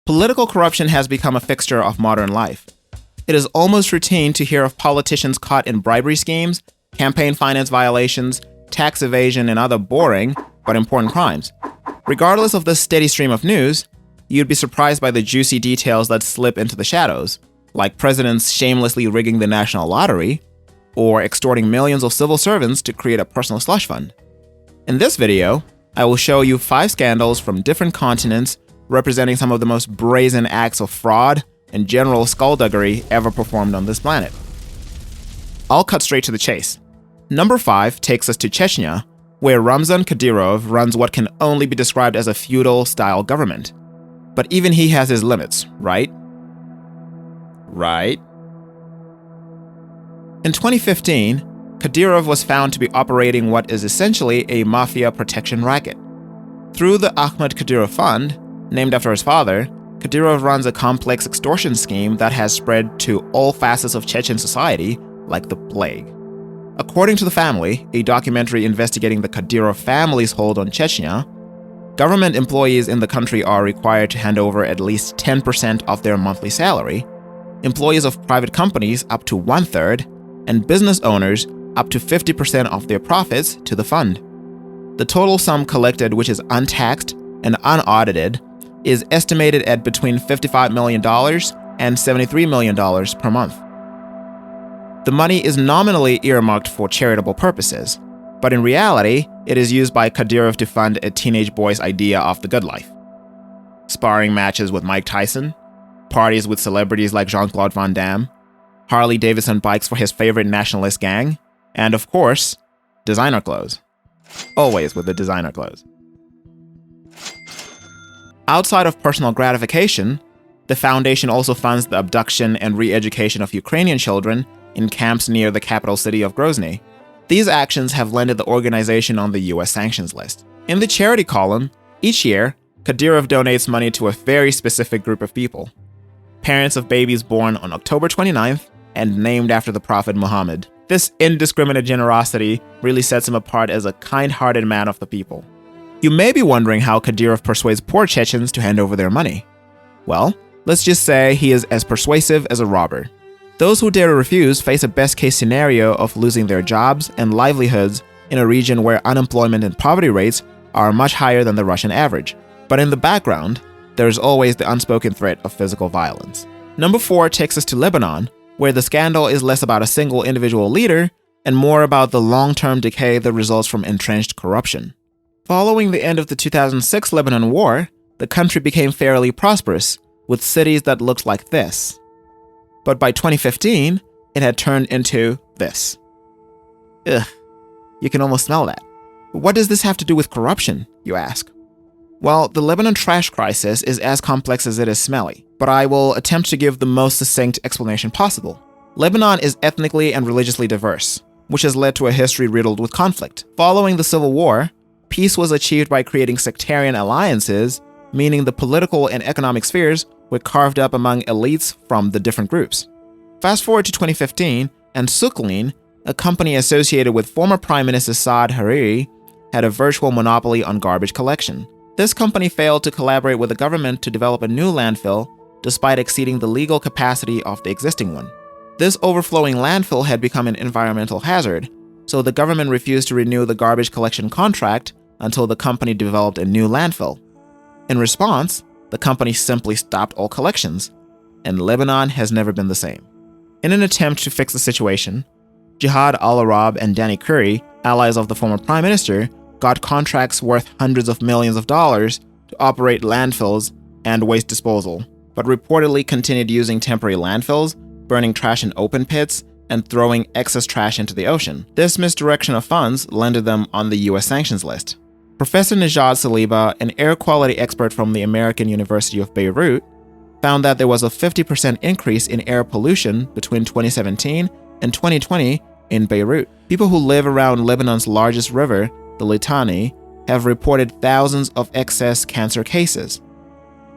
Political corruption has become a fixture of modern life. It is almost routine to hear of politicians caught in bribery schemes, campaign finance violations, tax evasion, and other boring but important crimes. Regardless of the steady stream of news, you'd be surprised by the juicy details that slip into the shadows, like presidents shamelessly rigging the national lottery, or extorting millions of civil servants to create a personal slush fund. In this video, I will show you 5 scandals from different continents representing some of the most brazen acts of fraud and general skullduggery ever performed on this planet. I'll cut straight to the chase. Number 5 takes us to Chechnya, where Ramzan Kadyrov runs what can only be described as a feudal-style government. But even he has his limits, right? Right? In 2015, Kadyrov was found to be operating what is essentially a mafia protection racket. Through the Ahmed Kadyrov Fund, named after his father, Kadyrov runs a complex extortion scheme that has spread to all facets of Chechen society like the plague. According to the family, a documentary investigating the Kadyrov family's hold on Chechnya, government employees in the country are required to hand over at least 10% of their monthly salary, employees of private companies up to 1/3, and business owners up to 50% of their profits to the fund. The total sum collected, which is untaxed and unaudited, is estimated at between $55 million and $73 million per month. The money is nominally earmarked for charitable purposes, but in reality, it is used by Kadyrov to fund a teenage boy's idea of the good life. Sparring matches with Mike Tyson, parties with celebrities like Jean-Claude Van Damme, Harley-Davidson bikes for his favorite nationalist gang, and of course, designer clothes. Always with the designer clothes. Outside of personal gratification, the foundation also funds the abduction and re-education of Ukrainian children in camps near the capital city of Grozny. These actions have landed the organization on the US sanctions list. In the charity column, each year, Kadyrov donates money to a very specific group of people. Parents of babies born on October 29th and named after the Prophet Muhammad. This indiscriminate generosity really sets him apart as a kind-hearted man of the people. You may be wondering how Kadyrov persuades poor Chechens to hand over their money. Well, let's just say he is as persuasive as a robber. Those who dare to refuse face a best-case scenario of losing their jobs and livelihoods in a region where unemployment and poverty rates are much higher than the Russian average. But in the background, there is always the unspoken threat of physical violence. Number 4 takes us to Lebanon, where the scandal is less about a single individual leader and more about the long-term decay that results from entrenched corruption. Following the end of the 2006 Lebanon War, the country became fairly prosperous, with cities that looked like this. But by 2015, it had turned into this. Ugh, you can almost smell that. What does this have to do with corruption, you ask? Well, the Lebanon trash crisis is as complex as it is smelly, but I will attempt to give the most succinct explanation possible. Lebanon is ethnically and religiously diverse, which has led to a history riddled with conflict. Following the Civil War, peace was achieved by creating sectarian alliances, meaning the political and economic spheres were carved up among elites from the different groups. Fast forward to 2015, and Suklin, a company associated with former Prime Minister Saad Hariri, had a virtual monopoly on garbage collection. This company failed to collaborate with the government to develop a new landfill, despite exceeding the legal capacity of the existing one. This overflowing landfill had become an environmental hazard, so the government refused to renew the garbage collection contract until the company developed a new landfill. In response, the company simply stopped all collections, and Lebanon has never been the same. In an attempt to fix the situation, Jihad al-Arab and Danny Curry, allies of the former prime minister, got contracts worth hundreds of millions of dollars to operate landfills and waste disposal, but reportedly continued using temporary landfills, burning trash in open pits, and throwing excess trash into the ocean. This misdirection of funds landed them on the US sanctions list. Professor Najat Saliba, an air quality expert from the American University of Beirut, found that there was a 50% increase in air pollution between 2017 and 2020 in Beirut. People who live around Lebanon's largest river, the Litani, have reported thousands of excess cancer cases.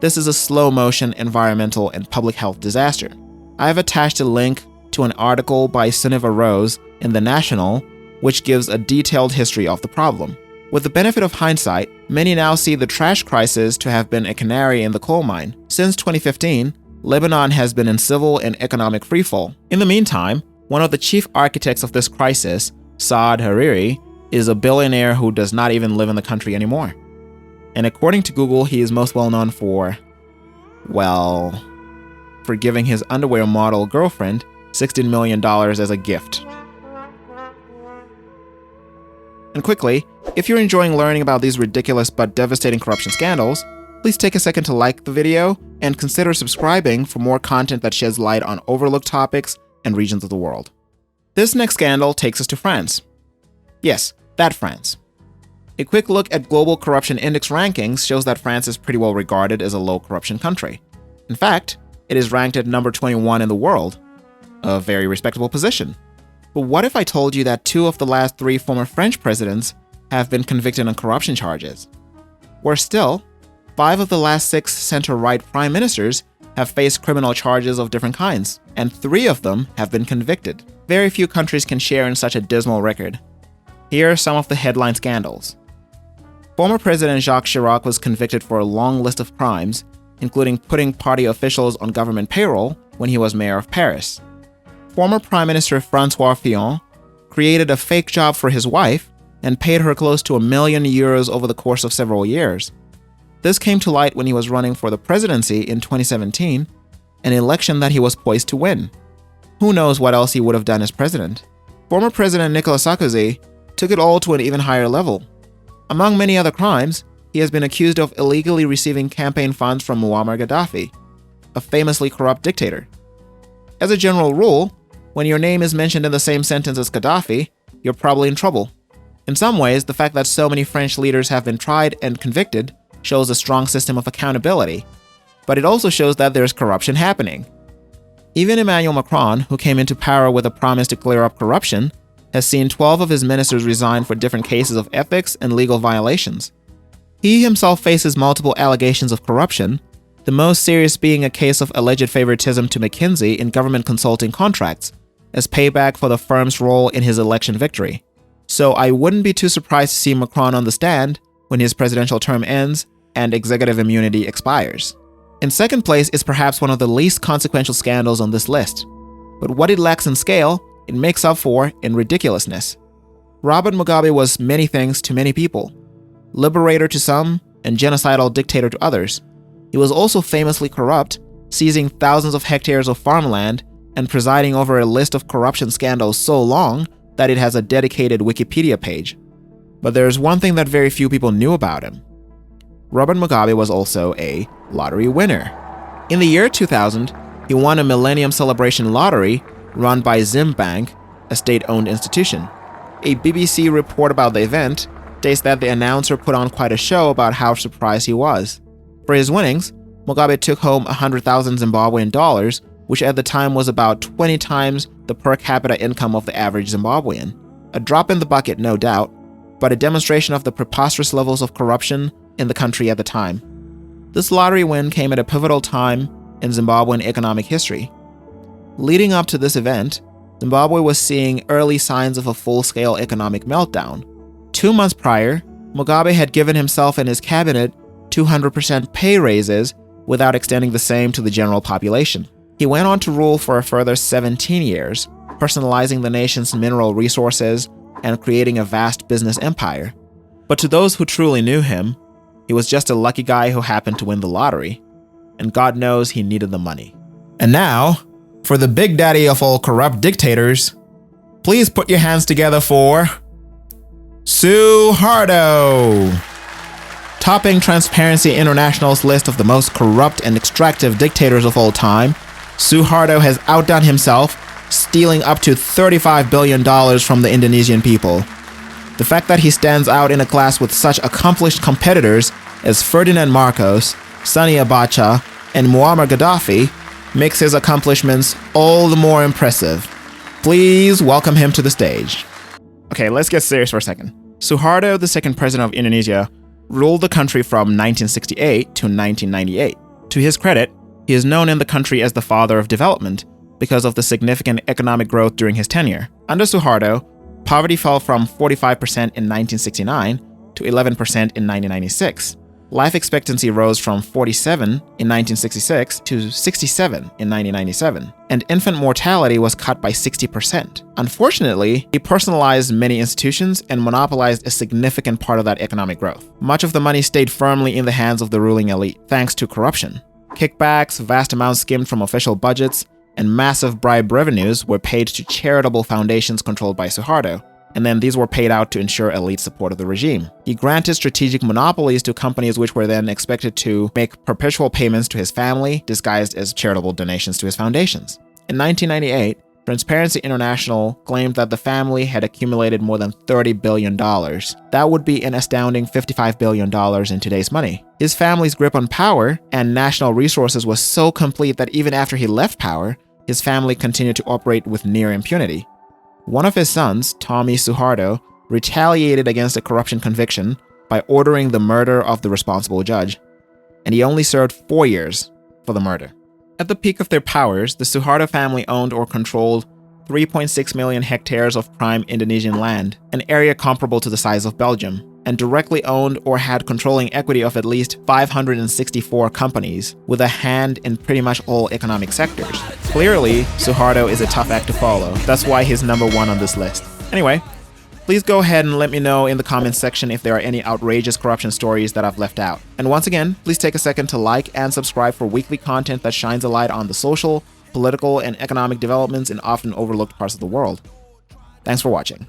This is a slow-motion environmental and public health disaster. I have attached a link to an article by Sunniva Rose in The National, which gives a detailed history of the problem. With the benefit of hindsight, many now see the trash crisis to have been a canary in the coal mine. Since 2015, Lebanon has been in civil and economic freefall. In the meantime, one of the chief architects of this crisis, Saad Hariri, is a billionaire who does not even live in the country anymore. And according to Google, he is most well known for, well, for giving his underwear model girlfriend $16 million as a gift. And quickly, if you're enjoying learning about these ridiculous but devastating corruption scandals, please take a second to like the video and consider subscribing for more content that sheds light on overlooked topics and regions of the world. This next scandal takes us to France. Yes, that France. A quick look at Global Corruption Index rankings shows that France is pretty well regarded as a low corruption country. In fact, it is ranked at number 21 in the world, a very respectable position. But what if I told you that 2 of the last 3 former French presidents have been convicted on corruption charges? Worse still, 5 of the last 6 center-right prime ministers have faced criminal charges of different kinds, and 3 of them have been convicted. Very few countries can share in such a dismal record. Here are some of the headline scandals. Former President Jacques Chirac was convicted for a long list of crimes, including putting party officials on government payroll when he was mayor of Paris. Former Prime Minister François Fillon created a fake job for his wife and paid her close to €1 million over the course of several years. This came to light when he was running for the presidency in 2017, an election that he was poised to win. Who knows what else he would have done as president? Former President Nicolas Sarkozy took it all to an even higher level. Among many other crimes, he has been accused of illegally receiving campaign funds from Muammar Gaddafi, a famously corrupt dictator. As a general rule, when your name is mentioned in the same sentence as Gaddafi, you're probably in trouble. In some ways, the fact that so many French leaders have been tried and convicted shows a strong system of accountability, but it also shows that there's corruption happening. Even Emmanuel Macron, who came into power with a promise to clear up corruption, has seen 12 of his ministers resign for different cases of ethics and legal violations. He himself faces multiple allegations of corruption, the most serious being a case of alleged favoritism to McKinsey in government consulting contracts, as payback for the firm's role in his election victory. So I wouldn't be too surprised to see Macron on the stand when his presidential term ends and executive immunity expires. In second place is perhaps one of the least consequential scandals on this list, but what it lacks in scale, it makes up for in ridiculousness. Robert Mugabe was many things to many people, liberator to some and genocidal dictator to others. He was also famously corrupt, seizing thousands of hectares of farmland and presiding over a list of corruption scandals so long that it has a dedicated Wikipedia page. But there's one thing that very few people knew about him. Robert Mugabe was also a lottery winner. In the year 2000, he won a Millennium Celebration lottery run by Zimbabwe, a state-owned institution. A BBC report about the event states that the announcer put on quite a show about how surprised he was. For his winnings, Mugabe took home 100,000 Zimbabwean dollars, which at the time was about 20 times the per capita income of the average Zimbabwean. A drop in the bucket, no doubt, but a demonstration of the preposterous levels of corruption in the country at the time. This lottery win came at a pivotal time in Zimbabwean economic history. Leading up to this event, Zimbabwe was seeing early signs of a full-scale economic meltdown. 2 months prior, Mugabe had given himself and his cabinet 200% pay raises without extending the same to the general population. He went on to rule for a further 17 years, personalizing the nation's mineral resources and creating a vast business empire. But to those who truly knew him, he was just a lucky guy who happened to win the lottery, and God knows he needed the money. And now, for the big daddy of all corrupt dictators, please put your hands together for Suharto! Topping Transparency International's list of the most corrupt and extractive dictators of all time, Suharto has outdone himself, stealing up to $35 billion from the Indonesian people. The fact that he stands out in a class with such accomplished competitors as Ferdinand Marcos, Sani Abacha, and Muammar Gaddafi makes his accomplishments all the more impressive. Please welcome him to the stage. Okay, let's get serious for a second. Suharto, the second president of Indonesia, ruled the country from 1968 to 1998. To his credit, he is known in the country as the father of development because of the significant economic growth during his tenure. Under Suharto, poverty fell from 45% in 1969 to to 11% in 1996. Life expectancy rose from 47 in 1966 to 67 in 1997, and infant mortality was cut by 60%. Unfortunately, he personalized many institutions and monopolized a significant part of that economic growth. Much of the money stayed firmly in the hands of the ruling elite, thanks to corruption. Kickbacks, vast amounts skimmed from official budgets, and massive bribe revenues were paid to charitable foundations controlled by Suharto, and then these were paid out to ensure elite support of the regime. He granted strategic monopolies to companies which were then expected to make perpetual payments to his family, disguised as charitable donations to his foundations. In 1998, Transparency International claimed that the family had accumulated more than $30 billion. That would be an astounding $55 billion in today's money. His family's grip on power and national resources was so complete that even after he left power, his family continued to operate with near impunity. One of his sons, Tommy Suharto, retaliated against a corruption conviction by ordering the murder of the responsible judge, and he only served 4 years for the murder. At the peak of their powers, the Suharto family owned or controlled 3.6 million hectares of prime Indonesian land, an area comparable to the size of Belgium, and directly owned or had controlling equity of at least 564 companies, with a hand in pretty much all economic sectors. Clearly, Suharto is a tough act to follow. That's why he's number 1 on this list. Anyway, please go ahead and let me know in the comments section if there are any outrageous corruption stories that I've left out. And once again, please take a second to like and subscribe for weekly content that shines a light on the social, political, and economic developments in often overlooked parts of the world. Thanks for watching.